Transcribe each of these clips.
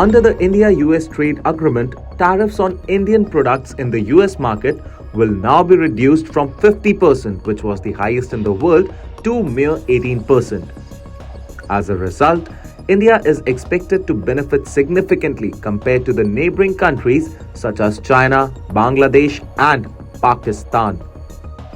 Under the India-US trade agreement, tariffs on Indian products in the US market will now be reduced from 50%, which was the highest in the world, to mere 18%. As a result, India is expected to benefit significantly compared to the neighboring countries such as China, Bangladesh, and Pakistan.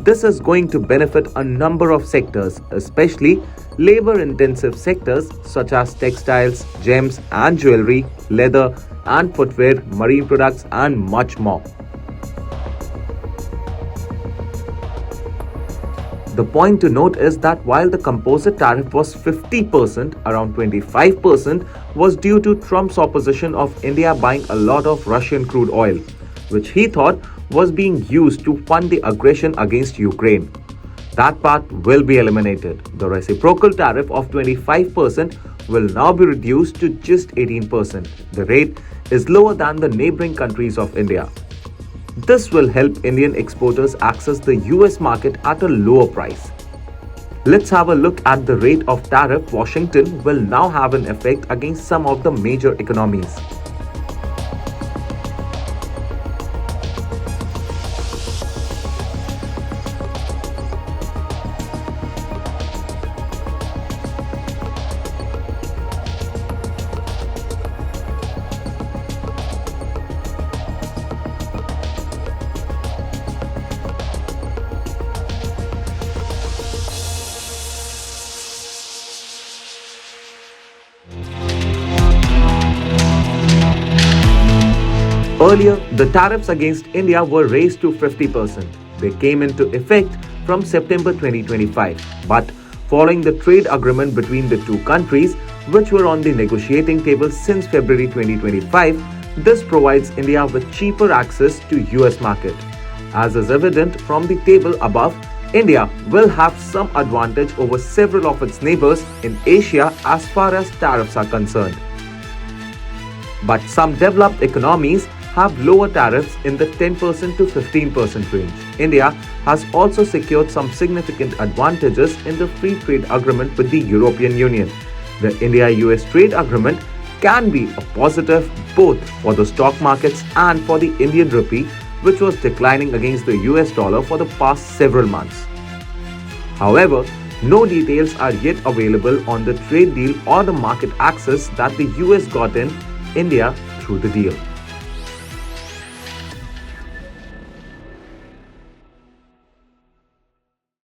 This is going to benefit a number of sectors, especially labor-intensive sectors such as textiles, gems and jewellery, leather and footwear, marine products and much more. The point to note is that while the composite tariff was 50%, around 25% was due to Trump's opposition of India buying a lot of Russian crude oil, which he thought was being used to fund the aggression against Ukraine. That part will be eliminated. The reciprocal tariff of 25% will now be reduced to just 18%. The rate is lower than the neighboring countries of India. This will help Indian exporters access the US market at a lower price. Let's have a look at the rate of tariff Washington will now have an effect against some of the major economies. Earlier, the tariffs against India were raised to 50%. They came into effect from September 2025. But following the trade agreement between the two countries, which were on the negotiating table since February 2025, this provides India with cheaper access to US market. As is evident from the table above, India will have some advantage over several of its neighbors in Asia as far as tariffs are concerned. But some developed economies have lower tariffs in the 10% to 15% range. India has also secured some significant advantages in the free trade agreement with the European Union. The India-US trade agreement can be a positive both for the stock markets and for the Indian rupee, which was declining against the US dollar for the past several months. However, no details are yet available on the trade deal or the market access that the US got in India through the deal.